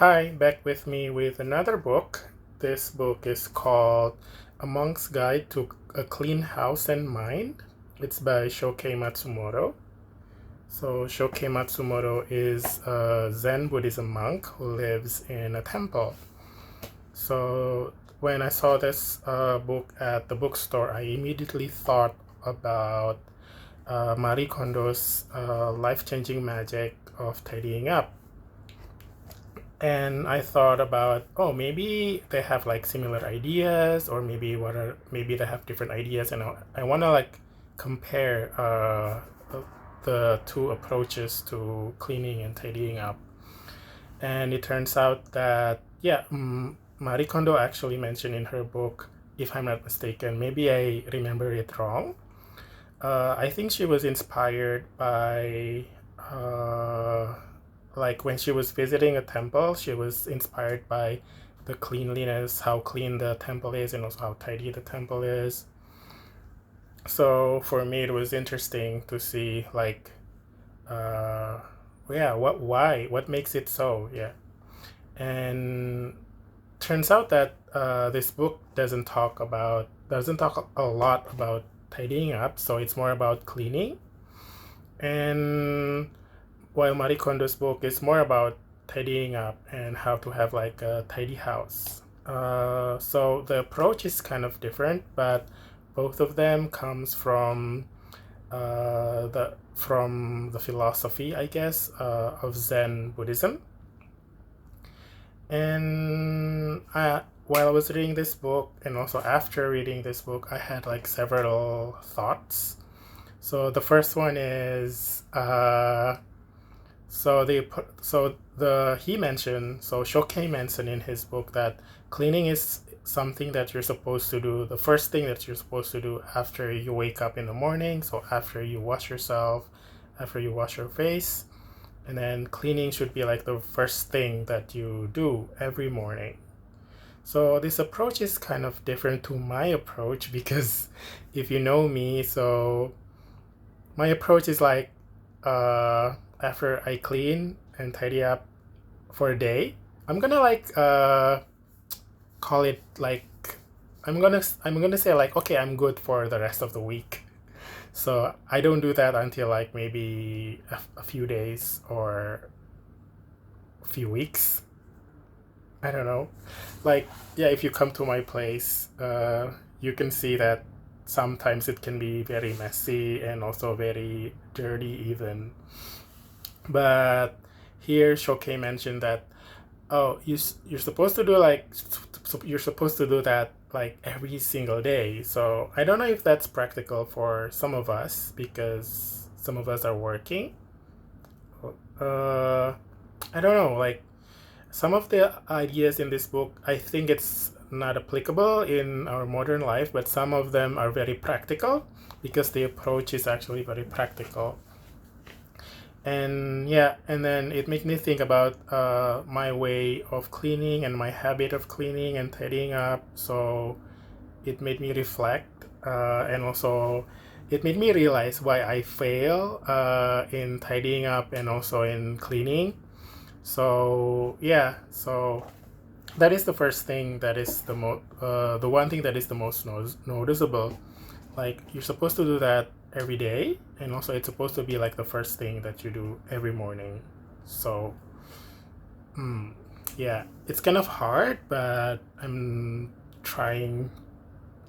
Hi, back with me with another book. This book is called A Monk's Guide to a Clean House and Mind. It's by Shokei Matsumoto. So, Shokei Matsumoto is a Zen Buddhism monk who lives in a temple. So, when I saw this book at the bookstore, I immediately thought about Marie Kondo's life changing magic of tidying up. And I thought about, oh, maybe they have like similar ideas, or maybe they have different ideas, and I want to like compare the two approaches to cleaning and tidying up. And it turns out that yeah, Marie Kondo actually mentioned in her book, if I'm not mistaken, maybe I remember it wrong. I think she was inspired by like when she was visiting a temple, she was inspired by the cleanliness, how clean the temple is, and also how tidy the temple is. So for me, it was interesting to see like, uh, yeah, what makes it so, yeah. And turns out that this book doesn't talk a lot about tidying up, so it's more about cleaning. And while Marie Kondo's book is more about tidying up and how to have like a tidy house. So the approach is kind of different, but both of them comes from the philosophy, I guess, of Zen Buddhism. And while I was reading this book, and also after reading this book, I had like several thoughts. So the first one is Shokei mentioned in his book that cleaning is something that you're supposed to do, the first thing that you're supposed to do after you wake up in the morning. So after you wash yourself, after you wash your face, and then cleaning should be like the first thing that you do every morning. So this approach is kind of different to my approach because if you know me, so my approach is like after I clean and tidy up for a day, I'm gonna like call it like I'm gonna say like, okay, I'm good for the rest of the week. So I don't do that until like maybe a few days or a few weeks. I don't know. Like, yeah, if you come to my place, you can see that sometimes it can be very messy and also very dirty even. But here Shokei mentioned that, oh, you're supposed to do like you're supposed to do that like every single day. So I don't know if that's practical for some of us because some of us are working. Uh, I don't know. Like some of the ideas in this book, I think it's not applicable in our modern life, but some of them are very practical because the approach is actually very practical. And yeah, and then it made me think about my way of cleaning and my habit of cleaning and tidying up. So it made me reflect, and also it made me realize why I fail in tidying up and also in cleaning. So yeah, so that is the first thing that is the one thing that is the most noticeable. Like you're supposed to do that every day, and also it's supposed to be like the first thing that you do every morning. So yeah, it's kind of hard, but trying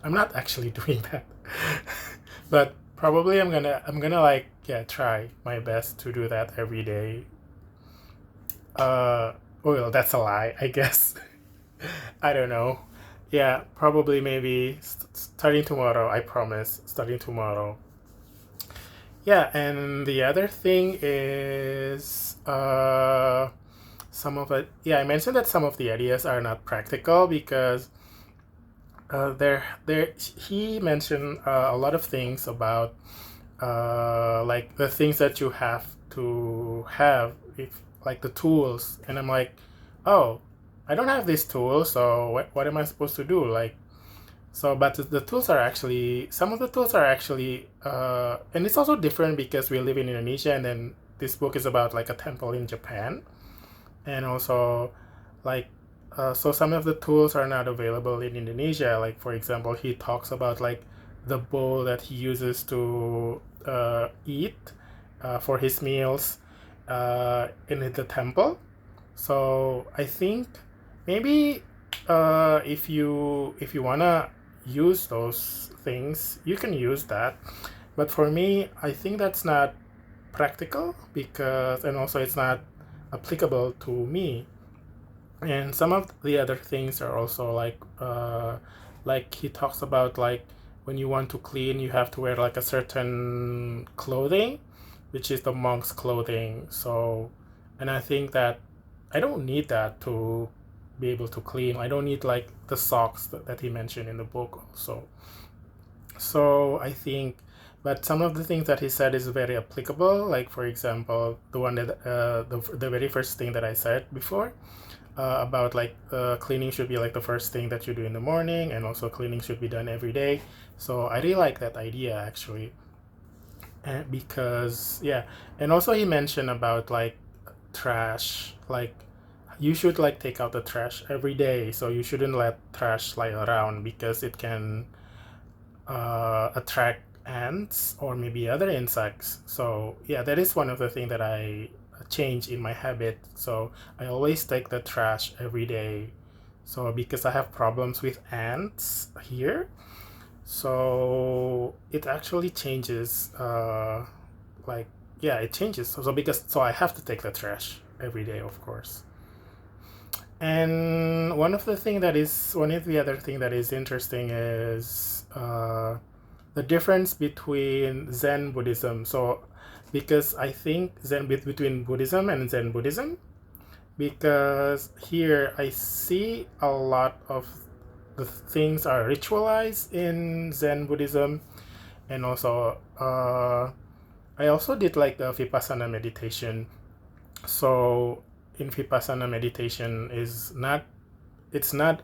I'm not actually doing that. But probably I'm gonna like, yeah, try my best to do that every day. uh well, that's a lie, I guess. I don't know. Yeah, probably maybe starting tomorrow, I promise, starting tomorrow. Yeah, and the other thing is some of it. Yeah, I mentioned that some of the ideas are not practical because he mentioned a lot of things about like the things that you have to have, if like the tools, and I'm like, oh, I don't have these tools, so what am I supposed to do? Like, so, but the tools are actually, some of the tools are actually, and it's also different because we live in Indonesia, and then this book is about like a temple in Japan. And also, like so some of the tools are not available in Indonesia. Like for example, he talks about like the bowl that he uses to eat for his meals in the temple. So I think maybe if you wanna use those things, you can use that. But for me, I think that's not practical because, and also it's not applicable to me. And some of the other things are also like he talks about like when you want to clean, you have to wear like a certain clothing, which is the monk's clothing. So, and I think that I don't need that to be able to clean. I don't need like the socks that he mentioned in the book also. So I think, but some of the things that he said is very applicable. Like for example, the one that the very first thing that I said before about like cleaning should be like the first thing that you do in the morning, and also cleaning should be done every day. So I really like that idea actually, because yeah, and also he mentioned about like trash, like you should like take out the trash every day. So you shouldn't let trash lie around because it can attract ants or maybe other insects. So yeah, that is one of the things that I change in my habit. So I always take the trash every day. So because I have problems with ants here, so it actually changes. Like yeah, it changes. So because so I have to take the trash every day, of course. And one of the other thing that is interesting is the difference between Zen Buddhism. So, because I think between Buddhism and Zen Buddhism, because here I see a lot of the things are ritualized in Zen Buddhism, and also I also did like the Vipassana meditation. So in Vipassana meditation is not it's not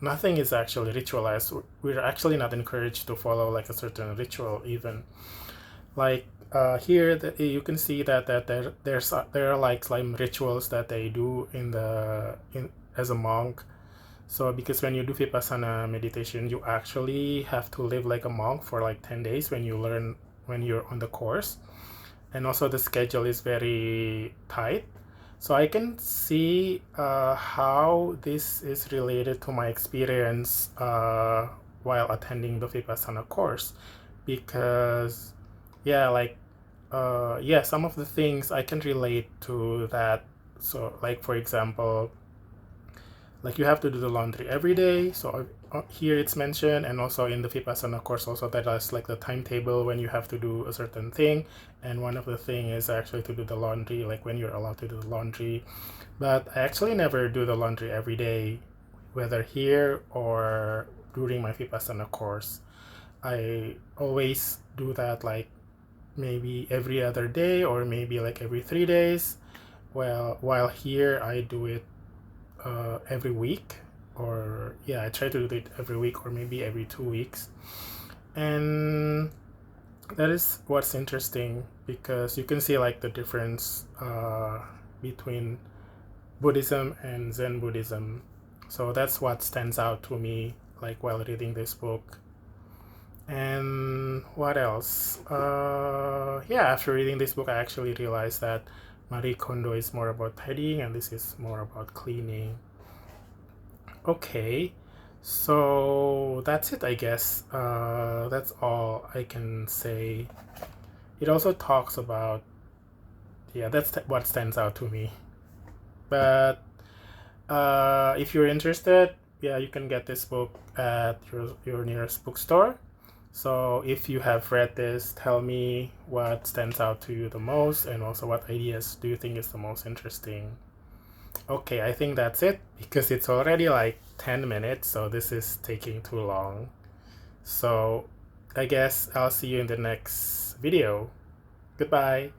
nothing is actually ritualized. We're actually not encouraged to follow like a certain ritual even. Like here you can see that there are like some rituals that they do in as a monk. So because when you do Vipassana meditation, you actually have to live like a monk for like 10 days when you're on the course. And also the schedule is very tight. So I can see how this is related to my experience while attending the Vipassana course, because yeah, like yeah, some of the things I can relate to that. So like for example, like you have to do the laundry every day. So here it's mentioned, and also in the Vipassana course also that is like the timetable when you have to do a certain thing, and one of the thing is actually to do the laundry, like when you're allowed to do the laundry. But I actually never do the laundry every day, whether here or during my Vipassana course. I always do that like maybe every other day or maybe like every 3 days. Well, while here I do it every week, or yeah, I try to do it every week or maybe every 2 weeks. And that is what's interesting, because you can see like the difference between Buddhism and Zen Buddhism. So that's what stands out to me like while reading this book. And what else? Yeah, after reading this book, I actually realized that Marie Kondo is more about tidying and this is more about cleaning. Okay, so that's it, I guess. That's all I can say. It also talks about, yeah, that's what stands out to me. But if you're interested, yeah, you can get this book at your nearest bookstore. So if you have read this, tell me what stands out to you the most, and also what ideas do you think is the most interesting. Okay, I think that's it, because it's already like 10 minutes, so this is taking too long. So I guess I'll see you in the next video. Goodbye.